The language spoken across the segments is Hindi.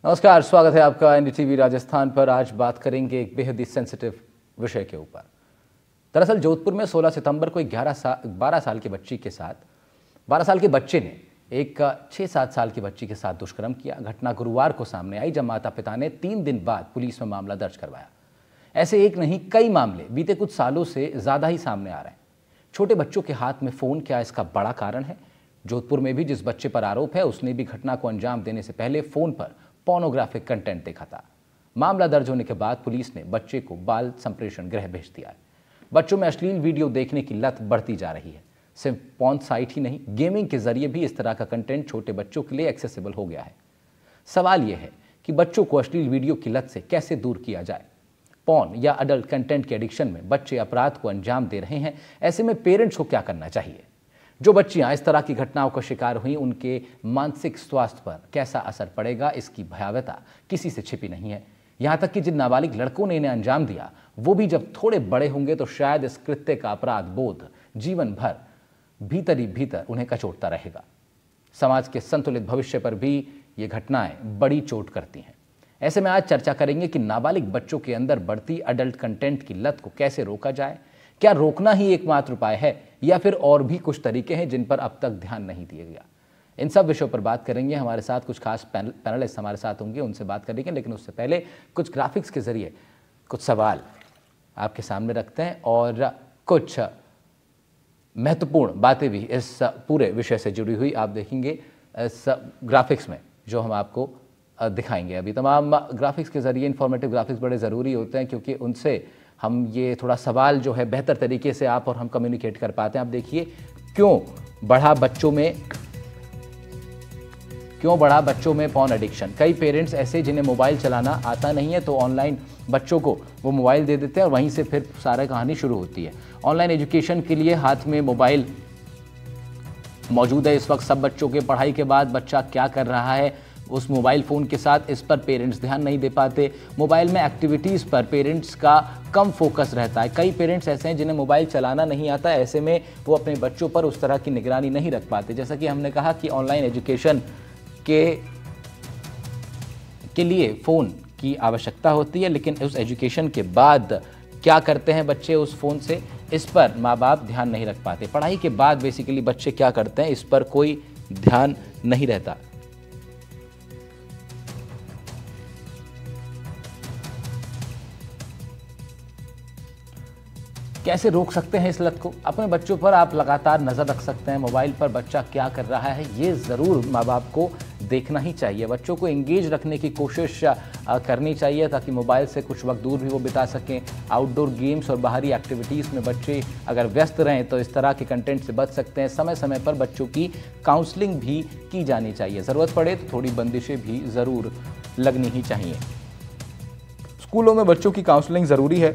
नमस्कार, स्वागत है आपका एनडीटीवी राजस्थान पर। आज बात करेंगे एक बेहद ही सेंसिटिव विषय के ऊपर। दरअसल जोधपुर में 16 सितंबर को एक 12 साल की बच्ची के साथ 12 साल के बच्चे ने एक 6-7 साल की बच्ची के साथ दुष्कर्म किया। घटना गुरुवार को सामने आई जब माता पिता ने 3 दिन बाद पुलिस में मामला दर्ज करवाया। ऐसे एक नहीं कई मामले बीते कुछ सालों से ज़्यादा ही सामने आ रहे हैं। छोटे बच्चों के हाथ में फ़ोन क्या इसका बड़ा कारण है? जोधपुर में भी जिस बच्चे पर आरोप है उसने भी घटना को अंजाम देने से पहले फ़ोन पर पोर्नोग्राफिक कंटेंट देखा था। मामला दर्ज होने के बाद पुलिस ने बच्चे को बाल संप्रेषण गृह भेज दिया है। बच्चों में अश्लील वीडियो देखने की लत बढ़ती जा रही है। सिर्फ पॉर्न साइट ही नहीं, गेमिंग के जरिए भी इस तरह का कंटेंट छोटे बच्चों के लिए एक्सेसिबल हो गया है। सवाल यह है कि बच्चों को अश्लील वीडियो की लत से कैसे दूर किया जाए। पॉर्न या अडल्ट कंटेंट के एडिक्शन में बच्चे अपराध को अंजाम दे रहे हैं। ऐसे में पेरेंट्स को क्या करना चाहिए? जो बच्चियां इस तरह की घटनाओं का शिकार हुई, उनके मानसिक स्वास्थ्य पर कैसा असर पड़ेगा, इसकी भयावहता किसी से छिपी नहीं है। यहां तक कि जिन नाबालिग लड़कों ने इन्हें अंजाम दिया, वो भी जब थोड़े बड़े होंगे तो शायद इस कृत्य का अपराध बोध जीवन भर भीतर ही भीतर उन्हें कचोटता रहेगा। समाज के संतुलित भविष्य पर भी ये घटनाएं बड़ी चोट करती हैं। ऐसे में आज चर्चा करेंगे कि नाबालिग बच्चों के अंदर बढ़ती अडल्ट कंटेंट की लत को कैसे रोका जाए। क्या रोकना ही एकमात्र उपाय है या फिर और भी कुछ तरीके हैं जिन पर अब तक ध्यान नहीं दिया गया? इन सब विषयों पर बात करेंगे। हमारे साथ कुछ खास पैनलिस्ट हमारे साथ होंगे, उनसे बात करेंगे। लेकिन उससे पहले कुछ ग्राफिक्स के जरिए कुछ सवाल आपके सामने रखते हैं और कुछ महत्वपूर्ण बातें भी इस पूरे विषय से जुड़ी हुई आप देखेंगे इस ग्राफिक्स में जो हम आपको दिखाएंगे। अभी तमाम ग्राफिक्स के जरिए इंफॉर्मेटिव ग्राफिक्स बड़े ज़रूरी होते हैं क्योंकि उनसे हम ये थोड़ा सवाल जो है बेहतर तरीके से आप और हम कम्युनिकेट कर पाते हैं। आप देखिए क्यों बढ़ा बच्चों में पॉर्न एडिक्शन। कई पेरेंट्स ऐसे जिन्हें मोबाइल चलाना आता नहीं है तो ऑनलाइन बच्चों को वो मोबाइल दे देते हैं और वहीं से फिर सारा कहानी शुरू होती है। ऑनलाइन एजुकेशन के लिए हाथ में मोबाइल मौजूद है इस वक्त सब बच्चों के। पढ़ाई के बाद बच्चा क्या कर रहा है उस मोबाइल फ़ोन के साथ, इस पर पेरेंट्स ध्यान नहीं दे पाते। मोबाइल में एक्टिविटीज़ पर पेरेंट्स का कम फोकस रहता है। कई पेरेंट्स ऐसे हैं जिन्हें मोबाइल चलाना नहीं आता, ऐसे में वो अपने बच्चों पर उस तरह की निगरानी नहीं रख पाते। जैसा कि हमने कहा कि ऑनलाइन एजुकेशन के लिए फ़ोन की आवश्यकता होती है, लेकिन उस एजुकेशन के बाद क्या करते हैं बच्चे उस फ़ोन से, इस पर माँ बाप ध्यान नहीं रख पाते। पढ़ाई के बाद बेसिकली बच्चे क्या करते हैं इस पर कोई ध्यान नहीं रहता। कैसे रोक सकते हैं इस लत को? अपने बच्चों पर आप लगातार नज़र रख सकते हैं। मोबाइल पर बच्चा क्या कर रहा है ये ज़रूर माँ बाप को देखना ही चाहिए। बच्चों को एंगेज रखने की कोशिश करनी चाहिए ताकि मोबाइल से कुछ वक्त दूर भी वो बिता सकें। आउटडोर गेम्स और बाहरी एक्टिविटीज़ में बच्चे अगर व्यस्त रहें तो इस तरह के कंटेंट से बच सकते हैं। समय समय पर बच्चों की काउंसलिंग भी की जानी चाहिए। ज़रूरत पड़े तो थोड़ी बंदिशें भी ज़रूर लगनी ही चाहिए। स्कूलों में बच्चों की काउंसलिंग ज़रूरी है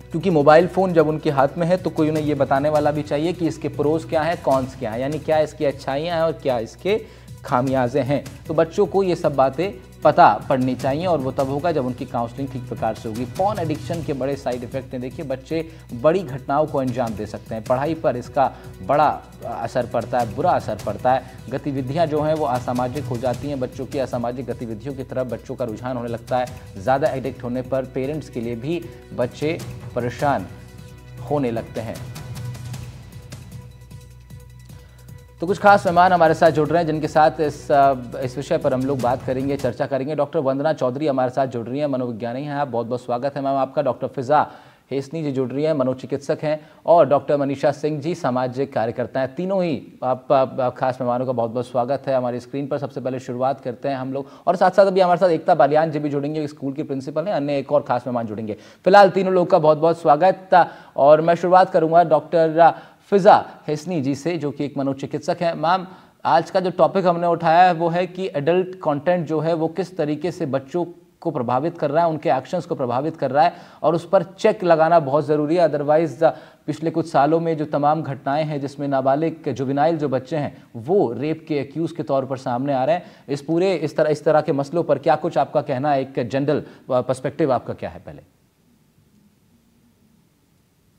क्योंकि मोबाइल फ़ोन जब उनके हाथ में है तो कोई उन्हें ये बताने वाला भी चाहिए कि इसके प्रोज़ क्या हैं, कॉन्स क्या हैं, यानी क्या इसकी अच्छाइयाँ हैं और क्या इसके खामियाजे हैं। तो बच्चों को ये सब बातें पता पड़नी चाहिए और वो तब होगा जब उनकी काउंसलिंग ठीक प्रकार से होगी। पॉर्न एडिक्शन के बड़े साइड इफ़ेक्ट हैं। देखिए बच्चे बड़ी घटनाओं को अंजाम दे सकते हैं। पढ़ाई पर इसका बड़ा असर पड़ता है, बुरा असर पड़ता है। गतिविधियां जो हैं वो असामाजिक हो जाती हैं। बच्चों की असामाजिक गतिविधियों की तरफ बच्चों का रुझान होने लगता है। ज़्यादा एडिक्ट होने पर पेरेंट्स के लिए भी बच्चे परेशान होने लगते हैं। तो कुछ खास मेहमान हमारे साथ जुड़ रहे हैं जिनके साथ इस विषय पर हम लोग बात करेंगे, चर्चा करेंगे। डॉक्टर वंदना चौधरी हमारे साथ जुड़ रही हैं, मनोविज्ञानी हैं आप, बहुत बहुत स्वागत है मैम आपका। डॉक्टर फिजा हेसनी जी जुड़ रही हैं, मनोचिकित्सक हैं। और डॉक्टर मनीषा सिंह जी सामाजिक कार्यकर्ता हैं। तीनों ही आप खास मेहमानों का बहुत बहुत स्वागत है हमारी स्क्रीन पर। सबसे पहले शुरुआत करते हैं हम लोग और साथ साथ अभी हमारे साथ एकता बालियान जी भी जुड़ेंगे, स्कूल की प्रिंसिपल हैं। अन्य एक और खास मेहमान जुड़ेंगे। फिलहाल तीनों लोग का बहुत बहुत स्वागत और मैं शुरुआत करूँगा डॉक्टर फिजा हेसनी जी से जो कि एक मनोचिकित्सक हैं। मैम, आज का जो टॉपिक हमने उठाया है वो है कि एडल्ट कंटेंट जो है वो किस तरीके से बच्चों को प्रभावित कर रहा है, उनके एक्शंस को प्रभावित कर रहा है और उस पर चेक लगाना बहुत ज़रूरी है। अदरवाइज पिछले कुछ सालों में जो तमाम घटनाएं हैं जिसमें नाबालिग जुवेनाइल जो बच्चे हैं वो रेप के एक्यूज़ के तौर पर सामने आ रहे हैं, इस तरह के मसलों पर क्या कुछ आपका कहना है? एक जनरल पर्सपेक्टिव आपका क्या है? पहले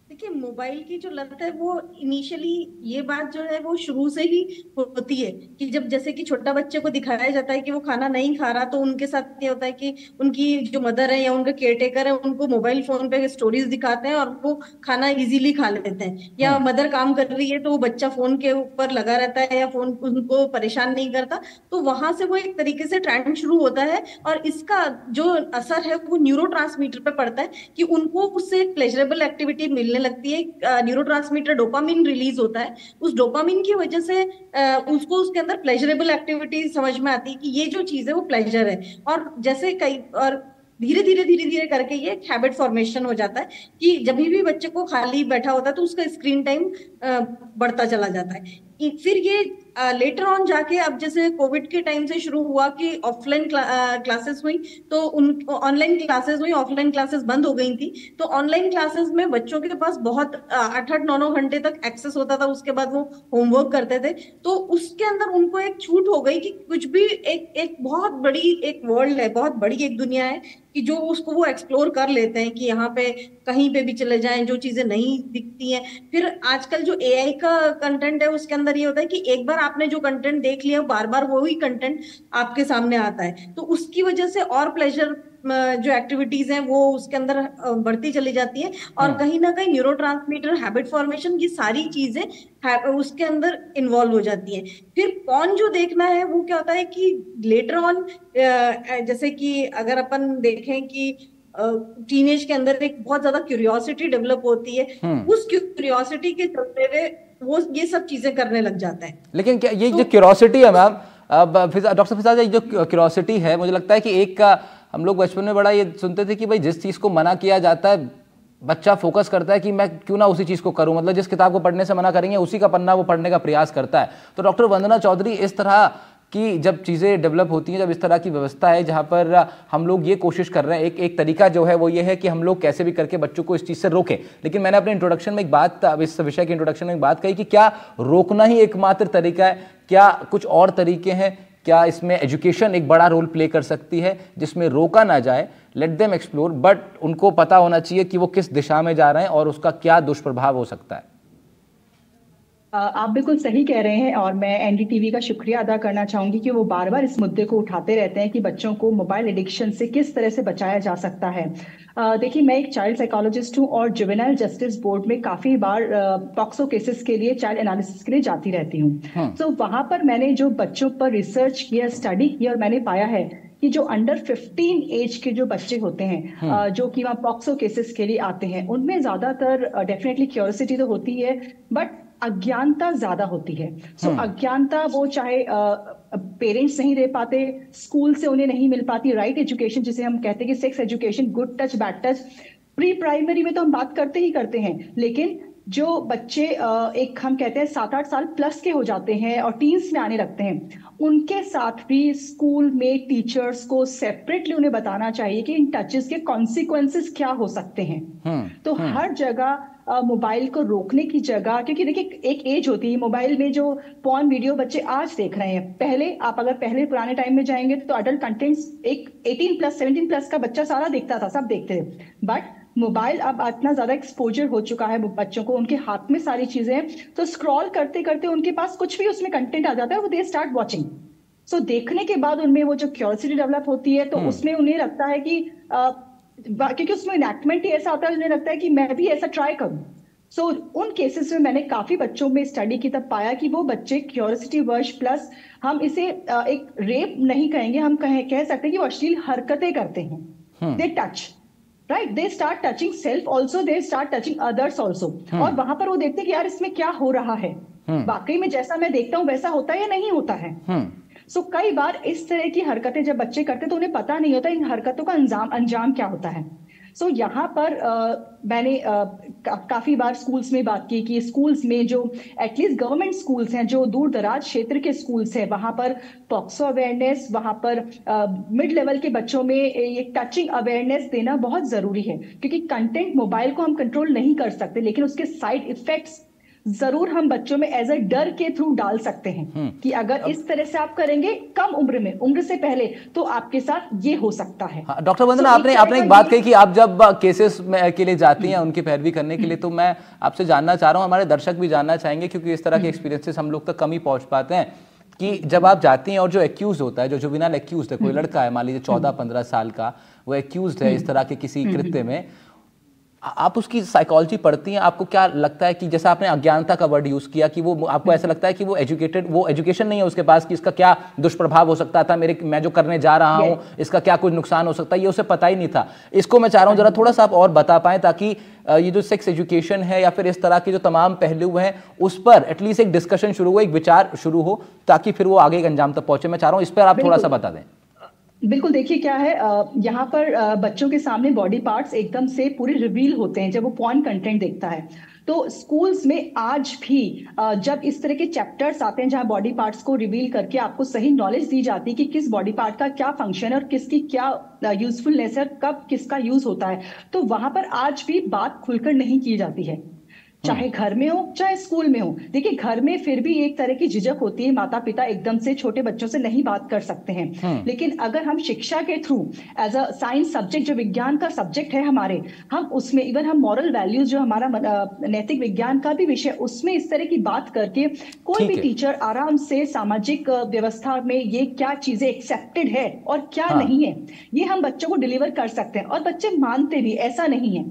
देखिए, मोबाइल की जो लत है वो इनिशियली, ये बात जो है वो शुरू से ही होती है कि जब जैसे कि छोटा बच्चे को दिखाया जाता है कि वो खाना नहीं खा रहा, तो उनके साथ ये होता है कि उनकी जो मदर है या उनके केयरटेकर है उनको मोबाइल फोन पे स्टोरीज दिखाते हैं और वो खाना इजीली खा लेते हैं। या हम्म। मदर काम कर रही है तो वो बच्चा फोन के ऊपर लगा रहता है या फोन उनको परेशान नहीं करता। तो वहां से वो एक तरीके से ट्रेंड शुरू होता है, और इसका जो असर है वो न्यूरो पे पड़ता है कि उनको उससे एक प्लेजरेबल एक्टिविटी मिलने लगती है। न्यूरो डोपामिन रिलीज होता है। उस डोपामिन की वजह से उसको उसके अंदर प्लेजरेबल एक्टिविटी समझ में आती है कि ये जो चीज है वो प्लेजर है। और जैसे कई और धीरे धीरे करके ये एक हैबिट फॉर्मेशन हो जाता है कि जब भी बच्चे को खाली बैठा होता है तो उसका स्क्रीन टाइम बढ़ता चला जाता है। फिर ये लेटर ऑन जाके, अब जैसे कोविड के टाइम से शुरू हुआ कि ऑफलाइन क्लासेस हुई, तो उन ऑनलाइन क्लासेस हुई, ऑफलाइन क्लासेस बंद हो गई थी। तो ऑनलाइन क्लासेस में बच्चों के पास बहुत 8-8 9 9 घंटे तक एक्सेस होता था, उसके बाद वो होमवर्क करते थे। तो उसके अंदर उनको एक छूट हो गई कि कुछ भी एक एक बहुत बड़ी एक वर्ल्ड है, बहुत बड़ी एक दुनिया है कि जो उसको वो एक्सप्लोर कर लेते हैं कि यहाँ पे कहीं पे भी चले जाएं, जो चीजें नहीं दिखती हैं। फिर आजकल जो एआई का कंटेंट है उसके अंदर ये होता है कि एक बार आपने जो कंटेंट देख लिया बार बार वही कंटेंट आपके सामने आता है, तो उसकी वजह से और प्लेजर जो एक्टिविटीज हैं वो उसके अंदर बढ़ती चली जाती है। और हम्म। कहीं ना कहीं न्यूरो हैबिट फॉर्मेशन, ये सारी चीजें उसके अंदर इन्वॉल्व हो जाती हैं। फिर पॉर्न जो देखना है वो क्या होता है कि लेटर ऑन, जैसे कि अगर अपन देखें कि टीनेज के अंदर एक बहुत ज्यादा क्यूरियोसिटी डेवलप होती है, हम्म। उस क्यूरियोसिटी के चलते हुए वो ये सब चीजें करने लग जाता है। लेकिन क्या ये जो तो क्यूरोसिटी है मैम, अब डॉक्टर फिजाज, ये जो क्यूरोसिटी है, मुझे लगता है कि एक का हम लोग बचपन में बड़ा ये सुनते थे कि भाई जिस चीज़ को मना किया जाता है बच्चा फोकस करता है कि मैं क्यों ना उसी चीज़ को करूं, मतलब जिस किताब को पढ़ने से मना करेंगे उसी का पन्ना वो पढ़ने का प्रयास करता है। तो डॉक्टर वंदना चौधरी, इस तरह कि जब चीज़ें डेवलप होती हैं, जब इस तरह की व्यवस्था है जहाँ पर हम लोग ये कोशिश कर रहे हैं, एक एक तरीका जो है वो ये है कि हम लोग कैसे भी करके बच्चों को इस चीज़ से रोकें। लेकिन मैंने अपने इंट्रोडक्शन में एक बात, इस विषय के इंट्रोडक्शन में एक बात कही कि क्या रोकना ही एकमात्र तरीका है, क्या कुछ और तरीके हैं, क्या इसमें एजुकेशन एक बड़ा रोल प्ले कर सकती है जिसमें रोका ना जाए, लेट देम एक्सप्लोर, बट उनको पता होना चाहिए कि वो किस दिशा में जा रहे हैं और उसका क्या दुष्प्रभाव हो सकता है। आप बिल्कुल सही कह रहे हैं और मैं एनडीटीवी का शुक्रिया अदा करना चाहूंगी कि वो बार बार इस मुद्दे को उठाते रहते हैं कि बच्चों को मोबाइल एडिक्शन से किस तरह से बचाया जा सकता है। देखिए, मैं एक चाइल्ड साइकोलॉजिस्ट हूँ और जुवेनाइल जस्टिस बोर्ड में काफी बार पॉक्सो केसेस के लिए, चाइल्ड एनालिसिस के लिए जाती रहती हूँ। तो वहां पर मैंने जो बच्चों पर रिसर्च किया, स्टडी किया, और मैंने पाया है कि जो अंडर 15 एज के जो बच्चे होते हैं जो कि वहाँ पॉक्सो केसेस के लिए आते हैं, उनमें ज्यादातर डेफिनेटली क्यूरियोसिटी तो होती है बट अज्ञानता ज्यादा होती है। सो अज्ञानता, वो चाहे पेरेंट्स नहीं दे पाते, स्कूल से उन्हें नहीं मिल पाती राइट एजुकेशन, जिसे हम कहते हैं कि sex education, good touch bad touch. Pre primary में तो हम बात करते ही करते हैं, लेकिन जो बच्चे एक हम कहते हैं 7-8 साल प्लस के हो जाते हैं और टीन्स में आने लगते हैं, उनके साथ भी स्कूल में टीचर्स को सेपरेटली उन्हें बताना चाहिए कि इन टचेस के कॉन्सिक्वेंसेस क्या हो सकते हैं। तो हर जगह मोबाइल को रोकने की जगह, क्योंकि देखिए एक एज होती है, मोबाइल में जो पॉर्न वीडियो बच्चे आज देख रहे हैं, पहले आप अगर पहले पुराने टाइम में जाएंगे तो अडल्ट कंटेंट्स एक 18 प्लस 17 प्लस का बच्चा सारा देखता था, सब देखते थे। बट मोबाइल अब इतना ज्यादा एक्सपोजर हो चुका है बच्चों को, उनके हाथ में सारी चीजें, तो स्क्रॉल करते करते उनके पास कुछ भी उसमें कंटेंट आ जाता है, वो दे स्टार्ट वॉचिंग। सो देखने के बाद उनमें वो जो क्यूरियोसिटी डेवलप होती है, तो उसमें उन्हें लगता है कि क्योंकि उसमें इनैक्टमेंट ही ऐसा आता है, उन्हें लगता है कि मैं भी ऐसा ट्राई करूं। सो उन केसेस में मैंने काफी बच्चों में स्टडी की, तब पाया कि वो बच्चे क्यूरियोसिटी वर्श प्लस, हम इसे एक रेप नहीं कहेंगे, हम कह सकते हैं कि वो अश्लील हरकतें करते हैं। They touch, right, they start touching self also, they start touching others also. और वहां पर वो देखते हैं कि यार इसमें क्या हो रहा है, वाकई में जैसा मैं देखता हूं वैसा होता है या नहीं होता है। सो कई बार इस तरह की हरकतें जब बच्चे करते हैं तो उन्हें पता नहीं होता इन हरकतों का अंजाम क्या होता है। सो यहाँ पर मैंने काफी बार स्कूल्स में बात की कि स्कूल्स में जो एटलीस्ट गवर्नमेंट स्कूल्स हैं, जो दूर दराज क्षेत्र के स्कूल्स हैं, वहां पर पॉक्सो अवेयरनेस, वहां पर मिड लेवल के बच्चों में ये टचिंग अवेयरनेस देना बहुत जरूरी है। क्योंकि कंटेंट, मोबाइल को हम कंट्रोल नहीं कर सकते, लेकिन उसके साइड इफेक्ट्स जरूर हम बच्चों में एज अ डर के थ्रू डाल सकते हैं कि अगर इस तरह से आप करेंगे कम उम्र में, उम्र से पहले, तो आपके साथ ये हो सकता है। हाँ, डॉक्टर वंदना, आपने एक बात कही कि आप जब केसेस के लिए जाती हैं उनकी पैरवी करने के लिए, तो मैं आपसे जानना चाह रहा हूँ, हमारे दर्शक भी जानना चाहेंगे क्योंकि इस तरह के एक्सपीरियंसेस हम लोग तक कम ही पहुंच पाते हैं, कि जब आप जाती हैं और जो एक्यूज होता है, जो जुवेनाइल एक्यूज है, कोई लड़का है मान लीजिए 14-15 साल का, वो एक्यूज है इस तरह के किसी कृत्य में, आप उसकी साइकोलॉजी पढ़ती हैं, आपको क्या लगता है कि जैसा आपने अज्ञानता का वर्ड यूज किया कि वो आपको ऐसा लगता है कि वो एजुकेशन नहीं है उसके पास कि इसका क्या दुष्प्रभाव हो सकता था, मैं जो करने जा रहा हूं इसका क्या कुछ नुकसान हो सकता है, ये उसे पता ही नहीं था। इसको मैं चाह रहा हूं जरा थोड़ा सा आप और बता पाएं ताकि ये जो सेक्स एजुकेशन है या फिर इस तरह के जो तमाम पहलू हैं उस पर एटलीस्ट एक डिस्कशन शुरू हो, एक विचार शुरू हो, ताकि फिर वो आगे एक अंजाम तक पहुंचे। मैं चाह रहा हूं इस पर आप थोड़ा सा बता दें। बिल्कुल, देखिए क्या है, यहाँ पर बच्चों के सामने बॉडी पार्ट्स एकदम से पूरे रिवील होते हैं जब वो पॉर्न कंटेंट देखता है। तो स्कूल्स में आज भी जब इस तरह के चैप्टर्स आते हैं जहां बॉडी पार्ट्स को रिवील करके आपको सही नॉलेज दी जाती है कि किस बॉडी पार्ट का क्या फंक्शन है और किसकी क्या यूजफुलनेस है, कब किसका यूज होता है, तो वहां पर आज भी बात खुलकर नहीं की जाती है, चाहे घर में हो चाहे स्कूल में हो। देखिए, घर में फिर भी एक तरह की झिझक होती है, माता पिता एकदम से छोटे बच्चों से नहीं बात कर सकते हैं, लेकिन अगर हम शिक्षा के through as a science subject, जो विज्ञान का सब्जेक्ट है हमारे, हम उसमें इवन हम मॉरल वैल्यूज, जो हमारा नैतिक विज्ञान का भी विषय, उसमें इस तरह की बात करके कोई भी टीचर आराम से सामाजिक व्यवस्था में ये क्या चीजें एक्सेप्टेड है और क्या नहीं है, ये हम बच्चों को डिलीवर कर सकते हैं और बच्चे मानते भी, ऐसा नहीं है,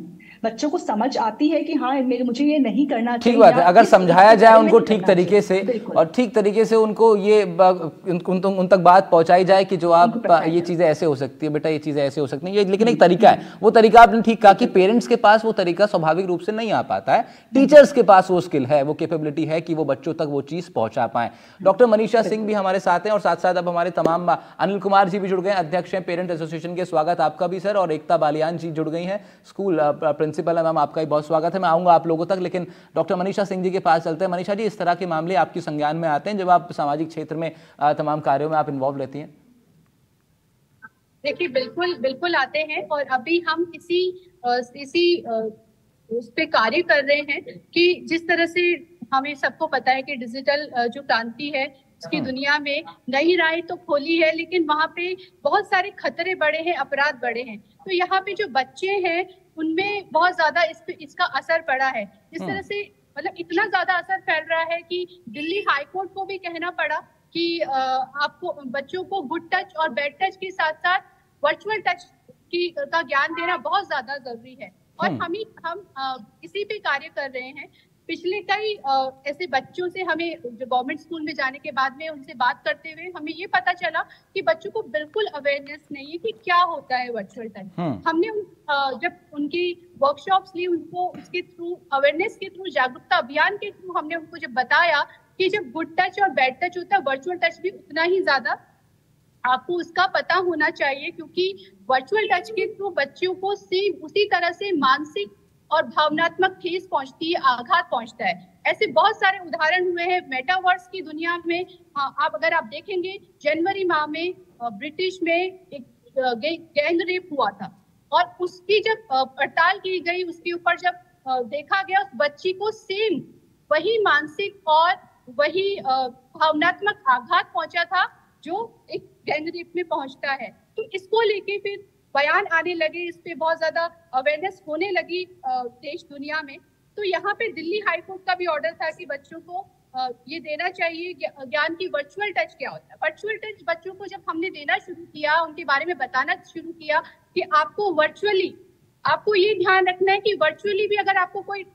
बच्चों को समझ आती है कि हाँ मुझे ये नहीं करना चाहिए। ठीक बात है, अगर समझाया जाए उनको ठीक तरीके से और ठीक तरीके से उनको ये उन तक बात पहुंचाई जाए कि जो आप ये चीजें ऐसे हो सकती है बेटा, ये चीजें ऐसे हो सकती हैं, ये लेकिन एक तरीका है, वो तरीका आपने ठीक कहा कि पेरेंट्स के पास वो तरीका स्वाभाविक रूप से नहीं आ पाता है, टीचर्स के पास वो स्किल है, वो कैपेबिलिटी है कि वो बच्चों तक वो चीज पहुंचा पाए। डॉक्टर मनीषा सिंह भी हमारे साथ हैं और साथ साथ अब हमारे तमाम अनिल कुमार जी भी जुड़ गए, अध्यक्ष हैं पेरेंट एसोसिएशन के, स्वागत आपका भी सर, और एकता बालियान जी जुड़ गई हैं, स्कूल प्रिंसिपल है, मैम आपका भी बहुत स्वागत है। मैं आऊंगा आप लोगों तक, लेकिन डॉक्टर मनीषा सिंह जी के पास चलते हैं। मनीषा जी, इस तरह के मामले आपके संज्ञान में आते हैं जब आप सामाजिक क्षेत्र में तमाम कार्यों में आप इन्वॉल्व रहती हैं? देखिए, बिल्कुल आते हैं और अभी हम इसी उस पे कार्य कर रहे हैं कि जिस तरह से हमें सबको पता है कि डिजिटल जो क्रांति है उसकी दुनिया में नई राह तो खोली है, लेकिन वहाँ पे बहुत सारे खतरे बढ़े हैं, अपराध बढ़े हैं। तो यहाँ पे जो बच्चे हैं उनमें बहुत ज्यादा इसका असर पड़ा है। जिस तरह से मतलब इतना ज्यादा असर फैल रहा है कि दिल्ली हाई कोर्ट को भी कहना पड़ा कि आपको बच्चों को गुड टच और बैड टच के साथ साथ वर्चुअल टच का ज्ञान देना बहुत ज्यादा जरूरी है। और हम इसी पे कार्य कर रहे हैं। पिछले कई ऐसे बच्चों से हमें जो गवर्नमेंट स्कूल में जाने के बाद में उनसे बात करते हुए हमें ये पता चला कि बच्चों को बिल्कुल अवेयरनेस नहीं है कि क्या होता है वर्चुअल टच। हमने जब उनकी वर्कशॉप्स ली, उनको उसके थ्रू, अवेयरनेस के थ्रू, जागरूकता अभियान के थ्रू हमने उनको जब बताया कि जब गुड टच और बैड टच होता है, वर्चुअल टच भी उतना ही ज्यादा आपको उसका पता होना चाहिए, क्योंकि वर्चुअल टच के थ्रू बच्चों को सेम उसी तरह से मानसिक और भावनात्मक ठेस पहुंचती है, आघात पहुंचता है। ऐसे बहुत सारे उदाहरण हुए हैं मेटावर्स की दुनिया में। अगर आप देखेंगे, जनवरी माह में ब्रिटिश में एक गैंग रेप हुआ था और उसकी जब पड़ताल की गई, उसके ऊपर जब देखा गया, उस बच्ची को सेम वही मानसिक और वही भावनात्मक आघात पहुंचा था जो एक गैंग रेप में पहुंचता है। तो इसको लेके फिर बयान आने लगे, इस पे बहुत ज्यादा अवेयरनेस होने लगी देश दुनिया में। तो यहाँ पे दिल्ली हाई कोर्ट का भी ऑर्डर था कि बच्चों को ये देना चाहिए ज्ञान की वर्चुअल टच क्या होता है। वर्चुअल टच बच्चों को जब हमने देना शुरू किया, उनके बारे में बताना शुरू किया कि आपको वर्चुअली, आपको ये ध्यान रखना है कि वर्चुअली भी अगर आपको कोई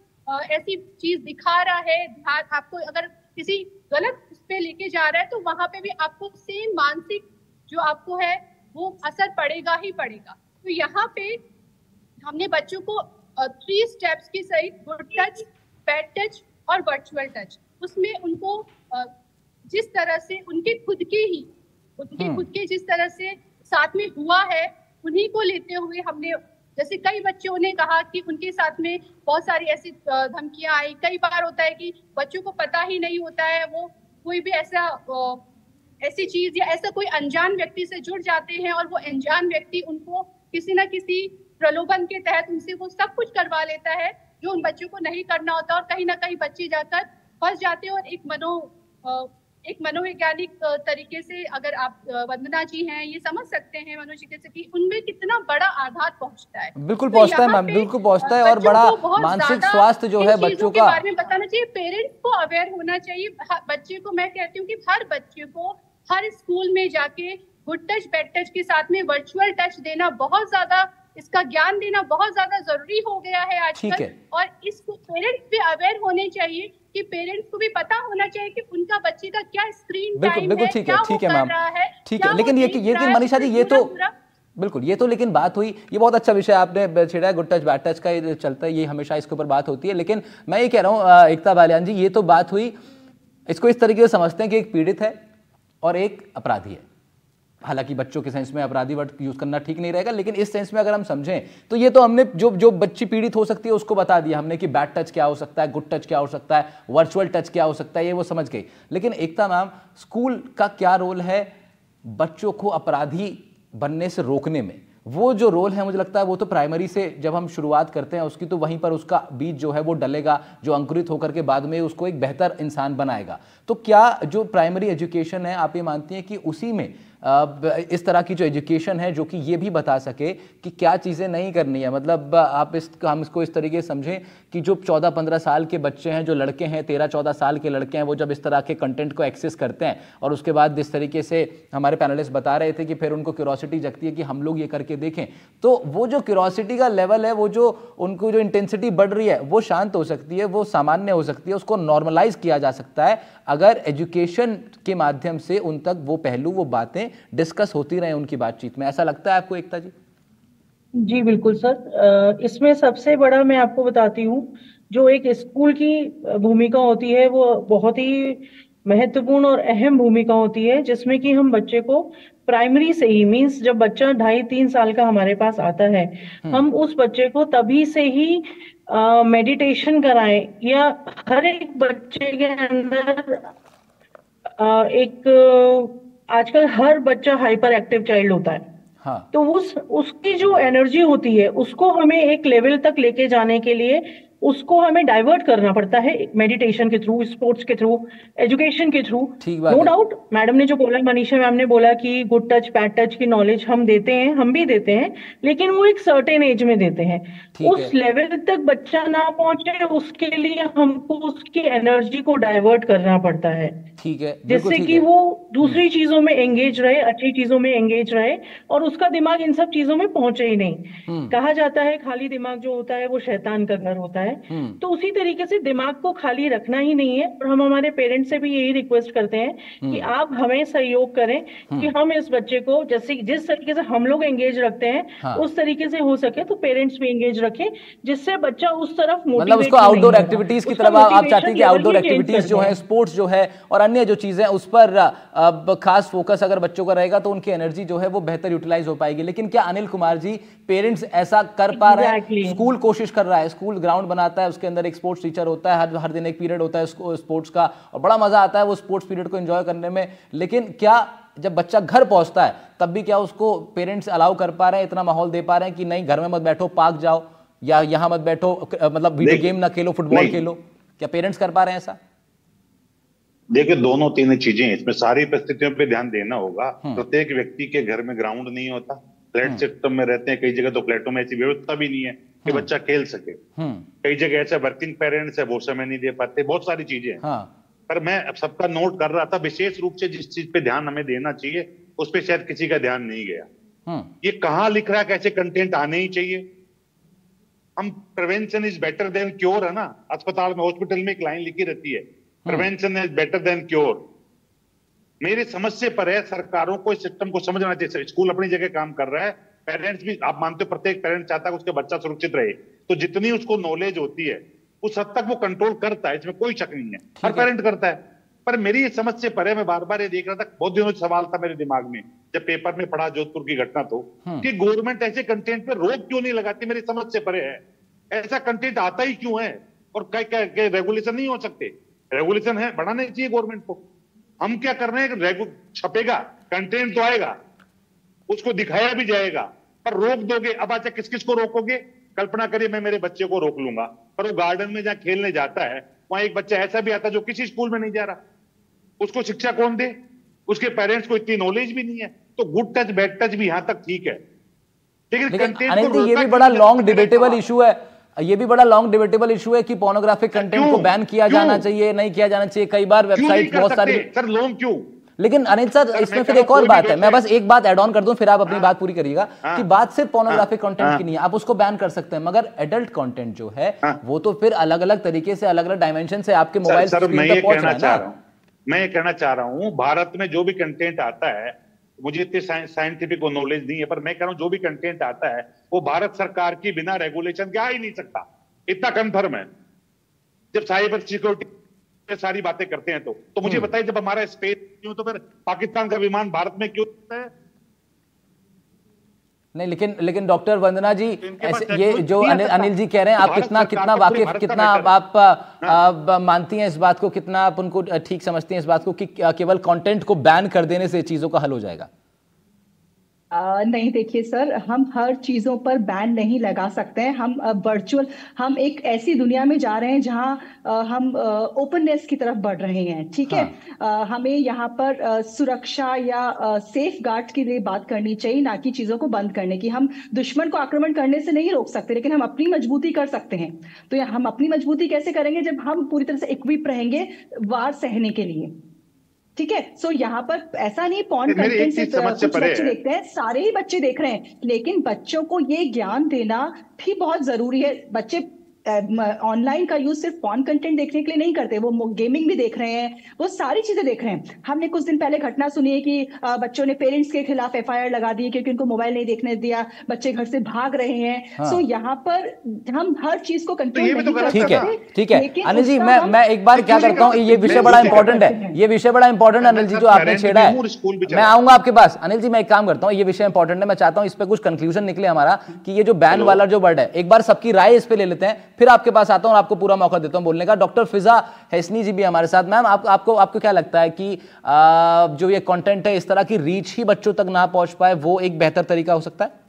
ऐसी चीज दिखा रहा है, आपको अगर किसी गलत उस पे लेके जा रहा है, तो वहां पे भी आपको सेम मानसिक जो आपको है वो असर पड़ेगा ही पड़ेगा। तो यहाँ पे हमने बच्चों को 3 स्टेप्स की सहित गुड टच, बैड टच और वर्चुअल टच, उसमें उनको जिस तरह से उनके खुद के जिस तरह से साथ में हुआ है उन्हीं को लेते हुए हमने, जैसे कई बच्चों ने कहा कि उनके साथ में बहुत सारी ऐसी धमकियां आई। कई बार होता है कि बच्चों को पता ही नहीं होता है, वो कोई भी ऐसी चीज या ऐसा कोई अनजान व्यक्ति से जुड़ जाते हैं और वो अनजान व्यक्ति उनको किसी ना किसी प्रलोभन के तहत उनसे वो सब कुछ करवा लेता है जो उन बच्चों को नहीं करना होता, और कहीं ना कहीं बच्चे जाकर फंस जाते हैं। और एक मनोवैज्ञानिक तरीके से अगर आप वंदना जी हैं, ये समझ सकते हैं मनोचिकित्सक की उनमें कितना बड़ा आघात पहुंचता है। बिल्कुल तो पहुंचता है यहाँ मैम, पे बिल्कुल पहुंचता है, और बच्चों बड़ा को बहुत मानसिक ज्यादा स्वास्थ्य जो इन है चीजों बच्चों के का। बारे में बताना चाहिए, पेरेंट्स को अवेयर होना चाहिए। बच्चे को, मैं कहती हूँ कि हर बच्चे को हर स्कूल में जाके गुड टच बैड टच के साथ में वर्चुअल टच देना बहुत ज्यादा, इसका ज्ञान देना बहुत ज्यादा जरूरी हो गया है ठीक आजकल। है। और इसको पेरेंट्स भी अवेयर होने चाहिए कि पेरेंट्स को भी पता होना चाहिए कि उनका बच्चे का क्या स्क्रीन बिल्कुल टाइम बिल्कुल, है, ठीक क्या है, वो ठीक है कर मैम, रहा है, ठीक क्या है। वो लेकिन देख ये रहा कि है, मनीषा जी, ये पूरा तो पूरा बिल्कुल, ये तो लेकिन बात हुई, ये बहुत अच्छा विषय आपने छेड़ा है, गुड टच बैड टच का ये चलता है, ये हमेशा इसके ऊपर बात होती है। लेकिन मैं ये कह रहा हूँ एकता बालियान जी, ये तो बात हुई, इसको इस तरीके से समझते हैं कि एक पीड़ित है और एक अपराधी है। हालांकि बच्चों के सेंस में अपराधी वर्ड यूज करना ठीक नहीं रहेगा, लेकिन इस सेंस में अगर हम समझें तो ये तो हमने जो जो बच्ची पीड़ित हो सकती है उसको बता दिया हमने कि बैड टच क्या हो सकता है, गुड टच क्या हो सकता है, वर्चुअल टच क्या हो सकता है, ये वो समझ गई। लेकिन एकता मैम, स्कूल का क्या रोल है बच्चों को अपराधी बनने से रोकने में? वो जो रोल है मुझे लगता है वो तो प्राइमरी से जब हम शुरुआत करते हैं उसकी, तो वहीं पर उसका बीज जो है वो डलेगा, जो अंकुरित होकर के बाद में उसको एक बेहतर इंसान बनाएगा। तो क्या जो प्राइमरी एजुकेशन है, आप ये मानती हैं कि उसी में इस तरह की जो एजुकेशन है जो कि ये भी बता सके कि क्या चीज़ें नहीं करनी है? मतलब हम इसको इस तरीके से समझें कि जो 14-15 साल के बच्चे हैं, जो लड़के हैं 13-14 साल के लड़के हैं, वो जब इस तरह के कंटेंट को एक्सेस करते हैं और उसके बाद जिस तरीके से हमारे पैनलिस्ट बता रहे थे कि फिर उनको क्यूरोसिटी जगती है कि हम लोग ये करके देखें, तो वो जो क्यूरोसिटी का लेवल है, वो जो उनको जो इंटेंसिटी बढ़ रही है, वो शांत हो सकती है, वो सामान्य हो सकती है, उसको नॉर्मलाइज किया जा सकता है अगर एजुकेशन के माध्यम से उन तक वो पहलू, वो बातें डिस्कस होती रहे उनकी बातचीत में। ऐसा लगता है आपको एकता जी? जी बिल्कुल सर। इसमें सबसे बड़ा मैं आपको बताती हूँ, जो एक स्कूल की भूमिका होती है वो बहुत ही महत्वपूर्ण और अहम भूमिका होती है, जिसमें कि हम बच्चे को प्राइमरी से ही, मींस जब बच्चा 2.5-3 साल का हमारे पास आता है, हम उस बच्चे को तभी से ही मेडिटेशन कराएं, या हर एक बच्चे के अंदर आजकल हर बच्चा हाइपर एक्टिव चाइल्ड होता है। हाँ। तो उसकी जो एनर्जी होती है उसको हमें एक लेवल तक लेके जाने के लिए उसको हमें डाइवर्ट करना पड़ता है, मेडिटेशन के थ्रू, स्पोर्ट्स के थ्रू, एजुकेशन के थ्रू। ठीक बात नो है। डाउट मैडम ने जो बोला, मनीषा मैम ने बोला कि गुड टच बैड टच की नॉलेज हम देते हैं, हम भी देते हैं, लेकिन वो एक सर्टेन एज में देते हैं। ठीक उस लेवल तक बच्चा ना पहुंचे उसके लिए हमको उसकी एनर्जी को डाइवर्ट करना पड़ता है, ठीक है, बिल्कुल जिससे ठीक कि है। वो दूसरी चीजों में एंगेज रहे, अच्छी चीजों में एंगेज रहे, और उसका दिमाग इन सब चीजों में पहुंचे ही नहीं। कहा जाता है खाली दिमाग जो होता है वो शैतान का घर होता है। तो उसी तरीके से दिमाग को खाली रखना ही नहीं है, और हम हमारे पेरेंट्स से भी यही रिक्वेस्ट करते हैं कि आप हमें सहयोग करें कि हम इस बच्चे को जैसे जिस तरीके से हम लोग एंगेज रखते हैं, हाँ। उस तरीके से हो सके तो पेरेंट्स भी एंगेज रखें, जिससे बच्चा उस तरफ मतलब मोटिवेट उसको आउटडोर एक्टिविटीज की तरफ आप चाहती हैं कि आउटडोर एक्टिविटीज जो है, स्पोर्ट्स जो है और अन्य जो चीजें, उस पर खास फोकस अगर बच्चों का रहेगा तो उनकी एनर्जी जो है वो बेहतर यूटिलाइज हो पाएगी। लेकिन क्या अनिल कुमार जी, पेरेंट्स ऐसा कर पा रहे हैं? स्कूल कोशिश कर रहा है, स्कूल ग्राउंड बनाता है, उसके अंदर एक स्पोर्ट्स टीचर होता है, हर दिन एक पीरियड होता है स्पोर्ट्स का, और बड़ा मजा आता है वो स्पोर्ट्स पीरियड को एंजॉय करने में। लेकिन क्या जब बच्चा घर पहुंचता है तब भी क्या उसको पेरेंट्स अलाउ कर पा रहे हैं, इतना माहौल दे पा रहे हैं कि नहीं घर में मत बैठो, पार्क जाओ, या यहां मत बैठो, मतलब वीडियो गेम ना खेलो, फुटबॉल खेलो? क्या पेरेंट्स कर पा रहे हैं ऐसा? देखिए, दोनों तीन चीजें हैं इसमें, सारी परिस्थितियों पे ध्यान देना होगा। प्रत्येक व्यक्ति के घर में ग्राउंड नहीं होता, फ्लैट सिस्टम में रहते हैं, कई जगह तो फ्लैटों में ऐसी व्यवस्था भी नहीं है कि बच्चा खेल सके, कई जगह ऐसे वर्किंग पेरेंट्स है वो समय नहीं दे पाते, बहुत सारी चीजें हैं। पर मैं सबका नोट कर रहा था, विशेष रूप से जिस चीज पे ध्यान हमें देना चाहिए उस पर शायद किसी का ध्यान नहीं गया। ये कहाँ लिख रहा है कैसे कंटेंट आने ही चाहिए? हम prevention is better than cure है ना, अस्पताल में, हॉस्पिटल में एक लाइन लिखी रहती है, prevention is better than cure. मेरी समझ से पर है, सरकारों को इस सिस्टम को समझना चाहिए। स्कूल अपनी जगह काम कर रहा है, पेरेंट्स भी, आप मानते हो प्रत्येक पेरेंट्स चाहता है कि उसका बच्चा सुरक्षित रहे, तो जितनी उसको नॉलेज होती है उस हद तक वो कंट्रोल करता है, इसमें कोई शक नहीं है, हर पेरेंट करता है। पर मेरी ये समझ से परे, मैं बार बार ये देख रहा था, बहुत दिनों से सवाल था मेरे दिमाग में जब पेपर में पढ़ा जोधपुर की घटना, तो कि गवर्नमेंट ऐसे कंटेंट पे रोक क्यों नहीं लगाती? मेरी समझ से परे है, ऐसा कंटेंट आता ही क्यों है? और क्या रेगुलेशन नहीं हो सकते? रेगुलेशन है, बढ़ाने चाहिए गवर्नमेंट को। हम क्या कर रहे हैं, छपेगा कंटेंट तो आएगा, उसको दिखाया भी जाएगा, पर रोक दोगे। अब अच्छा किस किस को रोकोगे? कल्पना करिए मैं मेरे बच्चे को रोक लूंगा, पर वो गार्डन में जहाँ खेलने जाता है वहां एक बच्चा ऐसा भी आता है जो किसी स्कूल में नहीं जा रहा, उसको शिक्षा कौन दे? उसके पेरेंट्स को इतनी नॉलेज भी नहीं है। तो गुड टच बैड टच भी यहां तक ठीक है, लेकिन अनिल जी ये भी बड़ा लॉन्ग डिबेटेबल इशू है, ये भी बड़ा लॉन्ग डिबेटेबल इशू है कि पोर्नोग्राफिक कंटेंट को बैन किया जाना चाहिए, नहीं किया जाना चाहिए। कई बार वेबसाइट बहुत सारी, सर लोग क्यों? लेकिन अनिल सर इसमें फिर एक और बात है, मैं बस एक बात ऐड ऑन कर दूं फिर आप अपनी बात पूरी करिएगा कि बात सिर्फ पोर्नोग्राफिक कंटेंट की नहीं है, आप उसको बैन कर सकते हैं, मगर एडल्ट कंटेंट जो है वो तो फिर अलग अलग तरीके से अलग अलग डायमेंशन से आपके मोबाइल स्क्रीन पर पहुंच रहा है। मैं ये कहना चाह रहा हूं भारत में जो भी कंटेंट आता है, मुझे इतनी साइंटिफिक नॉलेज नहीं है, पर मैं कह रहा हूं जो भी कंटेंट आता है वो भारत सरकार की बिना रेगुलेशन के आ ही नहीं सकता, इतना कंफर्म है। जब साइबर सिक्योरिटी सारी बातें करते हैं तो मुझे बताइए, जब हमारा स्पेस क्यों, तो फिर पाकिस्तान का विमान भारत में क्यों है? नहीं, लेकिन डॉक्टर वंदना जी ऐसे ये जो अनिल जी कह रहे हैं, आप कितना वाकिफ, कितना आप मानती हैं इस बात को, कितना आप उनको ठीक समझती हैं इस बात को कि केवल कंटेंट को बैन कर देने से चीजों का हल हो जाएगा? नहीं, देखिए सर, हम हर चीज़ों पर बैन नहीं लगा सकते हैं। हम वर्चुअल, हम एक ऐसी दुनिया में जा रहे हैं जहां हम ओपननेस की तरफ बढ़ रहे हैं, ठीक है। हमें यहाँ पर सुरक्षा या सेफ गार्ड के लिए बात करनी चाहिए, ना कि चीज़ों को बंद करने की। हम दुश्मन को आक्रमण करने से नहीं रोक सकते, लेकिन हम अपनी मजबूती कर सकते हैं। तो हम अपनी मजबूती कैसे करेंगे? जब हम पूरी तरह से इक्विप रहेंगे वार सहने के लिए, ठीक है। सो यहाँ पर ऐसा नहीं पॉर्न कंटेंट से कुछ बच्चे देखते हैं, सारे ही बच्चे देख रहे हैं, लेकिन बच्चों को ये ज्ञान देना भी बहुत जरूरी है। बच्चे ऑनलाइन का यूज सिर्फ पॉर्न कंटेंट देखने के लिए नहीं करते, वो गेमिंग भी देख रहे हैं, वो सारी चीजें देख रहे हैं। हमने कुछ दिन पहले घटना सुनी है कि बच्चों ने पेरेंट्स के खिलाफ एफआईआर लगा दी क्योंकि उनको मोबाइल नहीं देखने दिया, बच्चे घर से भाग रहे हैं। सो यहाँ पर हम हर चीज को कंट्रोल नहीं कर सकते। ठीक है अनिल जी, मैं एक बार क्या करता हूँ, ये विषय बड़ा इंपॉर्टेंट है, ये विषय बड़ा इंपॉर्टेंट अनिल जी जो आपने छेड़ा है, मैं आऊंगा आपके पास। अनिल जी मैं एक काम करता हूँ, ये विषय इंपॉर्टेंट है, मैं चाहता हूँ इस पर कुछ कंक्लूजन निकले हमारा कि ये जो बैन वाला जो वर्ड है, एक बार सबकी राय इस पे ले लेते हैं, फिर आपके पास आता हूं और आपको पूरा मौका देता हूं बोलने का। डॉक्टर फिजा हैसनी जी भी हमारे साथ। मैम आपको क्या लगता है कि जो ये कंटेंट है इस तरह की रीच ही बच्चों तक ना पहुंच पाए, वो एक बेहतर तरीका हो सकता है?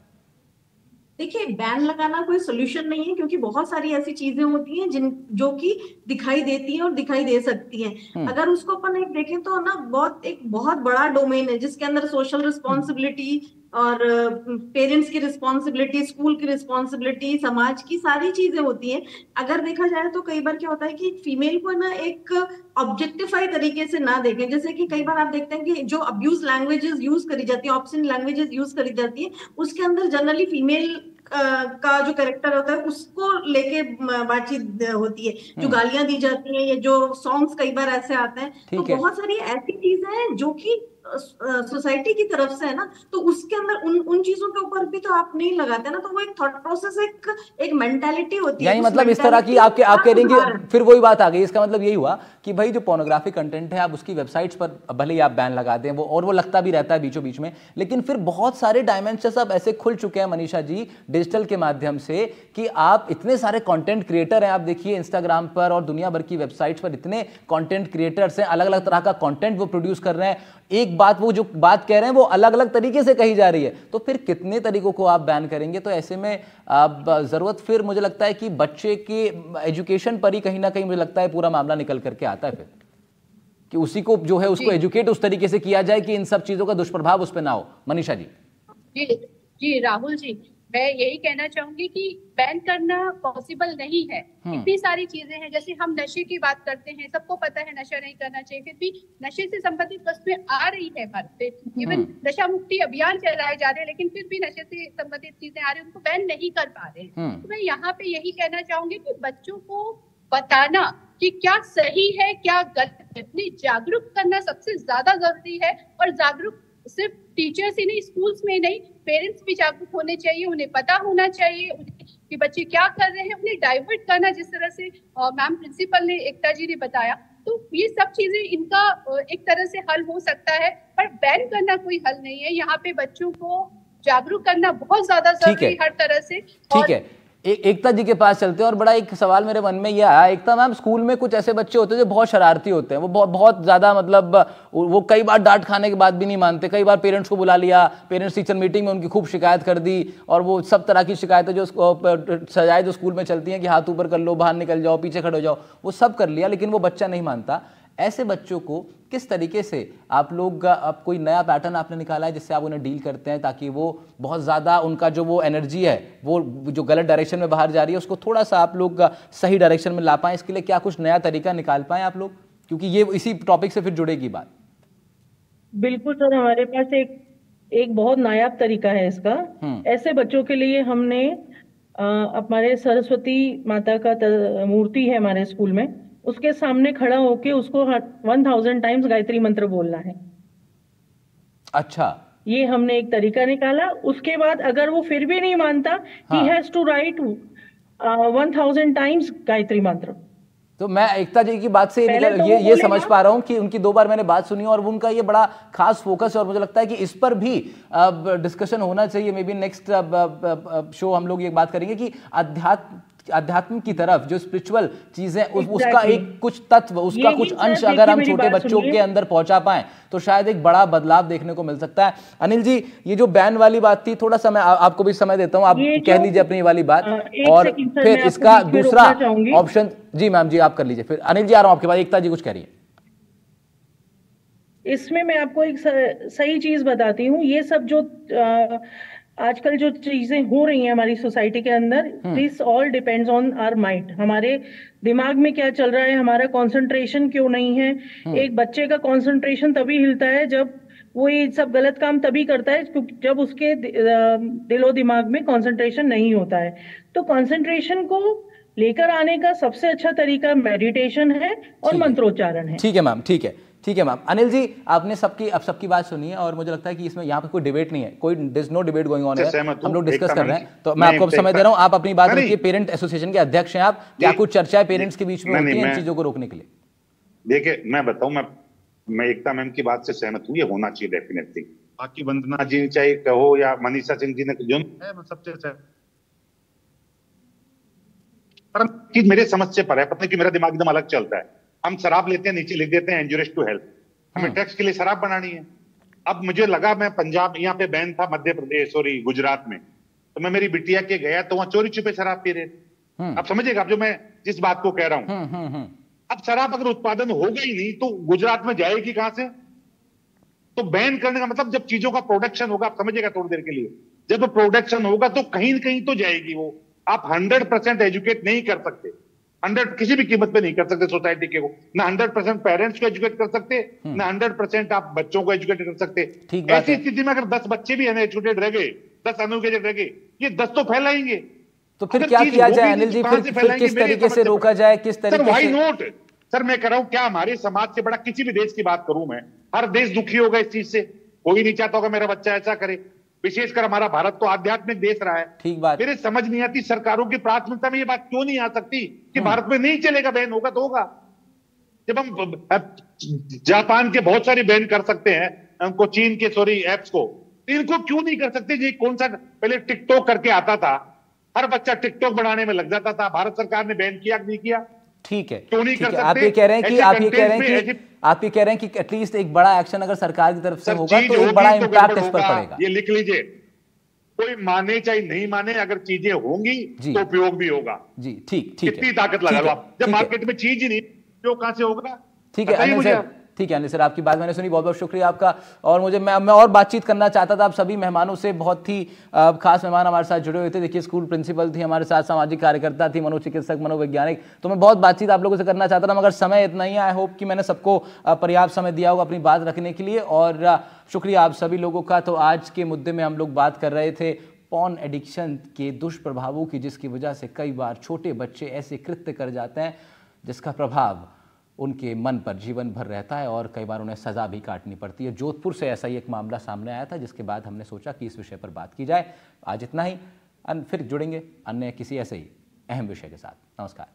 देखिए, बैन लगाना कोई सोल्यूशन नहीं है, क्योंकि बहुत सारी ऐसी चीजें होती हैं जो कि दिखाई देती हैं और दिखाई दे सकती हैं। अगर उसको अपन एक देखें तो ना, एक बहुत बड़ा डोमेन है जिसके अंदर सोशल रिस्पॉन्सिबिलिटी और पेरेंट्स की रिस्पॉन्सिबिलिटी, स्कूल की रिस्पॉन्सिबिलिटी, समाज की सारी चीजें होती हैं। अगर देखा जाए तो कई बार क्या होता है कि फीमेल को ना एक ऑब्जेक्टिफाई तरीके से ना देखें। जैसे कि कई बार आप देखते हैं कि जो अब्यूज लैंग्वेजेस यूज करी जाती है, ऑब्ससीन लैंग्वेजेस यूज करी जाती है, उसके अंदर जनरली फीमेल का जो कैरेक्टर होता है उसको लेके बातचीत होती है, जो गालियां दी जाती हैं, या जो सॉन्ग्स कई बार ऐसे आते हैं। तो बहुत सारी ऐसी चीजें हैं जो कि सोसाइटी की तरफ से है ना, तो उसके अंदर उन चीजों के ऊपर भी तो आप नहीं लगाते ना। तो वो एक थॉट प्रोसेस, एक मेंटालिटी होती है, यानी मतलब इस तरह की आप कह रहे हैं कि फिर वही बात आ गई। इसका मतलब यही हुआ कि भाई जो पोर्नोग्राफिक कंटेंट है, आप उसकी वेबसाइट्स पर भले ही आप बैन लगा दें, वो लगता भी रहता है बीचों बीच में, लेकिन फिर बहुत सारे डायमेंशंस अब ऐसे खुल चुके हैं मनीषा जी डिजिटल के माध्यम से कि आप इतने सारे कंटेंट क्रिएटर हैं। आप देखिए इंस्टाग्राम पर और दुनिया भर की वेबसाइट्स पर इतने कंटेंट क्रिएटर्स हैं, अलग अलग तरह का कंटेंट वो प्रोड्यूस कर रहे हैं। एक बात, वो जो बात कह रहे हैं वो अलग अलग तरीके से कही जा रही है, तो फिर कितने तरीकों को आप बैन करेंगे? तो ऐसे में जरूरत फिर मुझे लगता है कि बच्चे के एजुकेशन पर ही कहीं ना कहीं मुझे लगता है पूरा मामला निकल करके आता है, फिर कि उसी को जो है उसको एजुकेट उस तरीके से किया जाए कि इन सब चीजों का दुष्प्रभाव उस पर ना हो। मनीषा जी। जी राहुल जी, मैं यही कहना चाहूंगी कि बैन करना पॉसिबल नहीं है। इतनी सारी चीजें हैं, जैसे हम नशे की बात करते हैं, सबको पता है नशा नहीं करना चाहिए, फिर भी नशे से संबंधित वस्तुएं आ रही है भारत पे। इवन नशा मुक्ति अभियान चलाए जा रहे हैं, लेकिन फिर भी नशे से संबंधित चीजें आ रही है, उनको बैन नहीं कर पा रहे हैं। तो मैं यहाँ पे यही कहना चाहूंगी कि बच्चों को बताना कि क्या सही है क्या गलत है, अपनी जागरूक करना सबसे ज्यादा जरूरी है। और जागरूक सिर्फ टीचर्स ही नहीं, स्कूल्स में नहीं, पेरेंट्स भी जागरूक होने चाहिए, उन्हें पता होना चाहिए कि बच्चे क्या कर रहे हैं, उन्हें डाइवर्ट करना, जिस तरह से मैम प्रिंसिपल ने, एकता जी ने बताया। तो ये सब चीजें इनका एक तरह से हल हो सकता है, पर बैन करना कोई हल नहीं है। यहाँ पे बच्चों को जागरूक करना बहुत ज्यादा जरूरी है हर तरह से। ठीक है, एकता जी के पास चलते हैं और बड़ा एक सवाल मेरे मन में यह आया। एकता मैम, स्कूल में कुछ ऐसे बच्चे होते हैं जो बहुत शरारती होते हैं, वो बहुत ज़्यादा मतलब वो कई बार डांट खाने के बाद भी नहीं मानते, कई बार पेरेंट्स को बुला लिया, पेरेंट्स टीचर मीटिंग में उनकी खूब शिकायत कर दी, और वो सब तरह की शिकायतें जो सजाए जो स्कूल में चलती हैं कि हाथ ऊपर कर लो, बाहर निकल जाओ, पीछे खड़े हो जाओ, वो सब कर लिया, लेकिन वो बच्चा नहीं मानता। ऐसे बच्चों को किस तरीके से आप लोग, अब कोई नया पैटर्न आपने निकाला है जिससे आप उन्हें डील करते हैं, ताकि वो बहुत ज़्यादा उनका जो वो एनर्जी है, वो जो गलत डायरेक्शन में बाहर जा रही है, उसको थोड़ा सा आप लोग सही डायरेक्शन में ला पाएँ? इसके लिए क्या कुछ नया तरीका निकाल पाएँ आप लोग, क्योंकि ये इसी टॉपिक से फिर जुड़ेगी बात। बिल्कुल सर, हमारे पास एक बहुत नायाब तरीका है इसका। ऐसे बच्चों के लिए हमने हमारे सरस्वती माता का मूर्ति है हमारे स्कूल में, उसके सामने खड़ा होके उसको 1000 टाइम्स गायत्री मंत्र बोलना है। अच्छा, ये हमने एक तरीका निकाला। उसके बाद अगर वो फिर भी नहीं मानता, he has to write 1000 times Gayatri मंत्र। तो मैं एकता जी की बात से ये समझ पा रहा हूँ कि उनकी 2 बार मैंने बात सुनी और उनका ये बड़ा खास फोकस है, और मुझे लगता है कि इस पर भी डिस्कशन होना चाहिए। मे बी नेक्स्ट शो हम लोग ये बात करेंगे कि अध्यात्म की तरफ जो स्पिरिचुअल चीजें उसका एक कुछ तत्व, उसका कुछ अंश अगर हम छोटे बच्चों के अंदर पहुंचा पाएं तो शायद एक बड़ा बदलाव देखने को मिल सकता है। अनिल जी, ये जो बैन वाली बात थी, थोड़ा सा मैं आपको भी समय देता हूं, आप कह लीजिए अपनी वाली बात, और फिर इसका दूसरा ऑप्शन। जी मैम, जी आप कर लीजिए, फिर अनिल जी आ रहा हूं आपके पास। एकता जी कुछ कह रही है। इसमें मैं आपको एक सही चीज बताती हूँ। ये सब जो आजकल जो चीजें हो रही हैं हमारी सोसाइटी के अंदर, this all depends on our mind. हमारे दिमाग में क्या चल रहा है, हमारा कंसंट्रेशन क्यों नहीं है। एक बच्चे का कंसंट्रेशन तभी हिलता है जब वो ये सब गलत काम तभी करता है जब उसके दिलो दिमाग में कंसंट्रेशन नहीं होता है। तो कंसंट्रेशन को लेकर आने का सबसे अच्छा तरीका मेडिटेशन है और मंत्रोच्चारण है। ठीक है मैम, ठीक है, ठीक है मैम। अनिल जी, आपने सबकी बात सुनी है, और मुझे लगता है कि इसमें यहाँ पे कोई डिबेट नहीं है, कोई there is no debate going on है, हम लोग डिस्कस कर रहे हैं। तो मैं आपको समय दे रहा हूँ, आप अपनी बात रखिए। पेरेंट एसोसिएशन के अध्यक्ष हैं आप, क्या कुछ चर्चाएं पेरेंट्स के बीच में होती हैं इन चीजों को रोकने के लिए? देखिए, मैं बताऊं, मैं एकता मैम की बात से सहमत हूँ, ये होना चाहिए डेफिनेटली। बाकी वंदना जी चाहे कहो या मनीषा सिंह जी ने जो है, मैं सबसे सहमत, पर चीज मेरे समझ से पर है। पता है कि मेरा दिमाग एकदम अलग चलता है। हम शराब लेते हैं, नीचे लिख देते हैं इंजुरियस टू हेल्थ, हमें टैक्स के लिए शराब बनानी है। अब मुझे लगा, मैं पंजाब, यहाँ पे बैन था, मध्य प्रदेश, सॉरी गुजरात में, तो मैं मेरी बिटिया के गया तो वहां चोरी छुपे शराब पी रहे। अब समझिएगा, अब जो मैं जिस बात को कह रहा हूं, अब शराब अगर उत्पादन होगा ही नहीं तो गुजरात में जाएगी कहां से? तो बैन करने का मतलब जब चीजों का प्रोडक्शन होगा, आप समझिएगा थोड़ी देर के लिए, जब प्रोडक्शन होगा तो कहीं न कहीं तो जाएगी वो। आप 100% एजुकेट नहीं कर सकते, 100 किसी भी कीमत पे नहीं कर सकते सोसाइटी के को, ना 100% पेरेंट्स को एजुकेट कर सकते, ना 100% आप बच्चों को एजुकेट कर सकते। ऐसी स्थिति में अगर 10 बच्चे भी एजुकेटेड रह गए, 10 अनएजुकेटेड रह गए, ये 10 तो फैलाएंगे। तो फिर क्या किया जाए अनिल जी? फिर किस तरीके से रोका जाए, किस तरीके से? व्हाई नॉट सर, मैं कह रहा हूं, क्या हमारे समाज से बड़ा किसी भी देश की बात करूं मैं, हर देश दुखी होगा इस चीज से। कोई नहीं चाहता होगा मेरा बच्चा ऐसा करे, विशेषकर हमारा भारत तो आध्यात्मिक देश रहा है। ठीक बात। मेरे समझ नहीं आती सरकारों की प्राथमिकता में ये बात क्यों नहीं आ सकती कि भारत में नहीं चलेगा, बैन होगा तो होगा। जब हम जापान के बहुत सारे बैन कर सकते हैं, उनको चीन के एप्स को, इनको क्यों नहीं कर सकते? ये कौन सा पहले टिकटॉक करके आता था, हर बच्चा टिकटॉक बनाने में लग जाता था, भारत सरकार ने बैन किया नहीं किया? ठीक है, क्यों नहीं कर सकते? आप ये कह रहे हैं कि एटलीस्ट एक बड़ा एक्शन अगर सरकार की तरफ से होगा तो एक बड़ा इंपैक्ट इस पर पड़ेगा। ये लिख लीजिए, कोई माने चाहे नहीं माने, अगर चीजें होंगी तो उपयोग भी होगा। जी, ठीक है, कितनी ताकत लगा लो आप, जब मार्केट में चीज ही नहीं, उपयोग कहां से होगा? ठीक है अनिल सर, ठीक है अनिल सर, आपकी बात मैंने सुनी, बहुत बहुत शुक्रिया आपका। और मैं और बातचीत करना चाहता था आप सभी मेहमानों से, बहुत ही खास मेहमान हमारे साथ जुड़े हुए थे। देखिए, स्कूल प्रिंसिपल थी हमारे साथ, सामाजिक कार्यकर्ता थी, मनोचिकित्सक, मनोवैज्ञानिक, तो मैं बहुत बातचीत आप लोगों से करना चाहता था, मगर समय इतना ही। आई होप कि मैंने सबको पर्याप्त समय दिया होगा अपनी बात रखने के लिए, और शुक्रिया आप सभी लोगों का। तो आज के मुद्दे में हम लोग बात कर रहे थे पॉर्न एडिक्शन के दुष्प्रभावों की, जिसकी वजह से कई बार छोटे बच्चे ऐसे कृत्य कर जाते हैं जिसका प्रभाव उनके मन पर जीवन भर रहता है, और कई बार उन्हें सज़ा भी काटनी पड़ती है। जोधपुर से ऐसा ही एक मामला सामने आया था, जिसके बाद हमने सोचा कि इस विषय पर बात की जाए। आज इतना ही, फिर जुड़ेंगे अन्य किसी ऐसे ही अहम विषय के साथ। नमस्कार।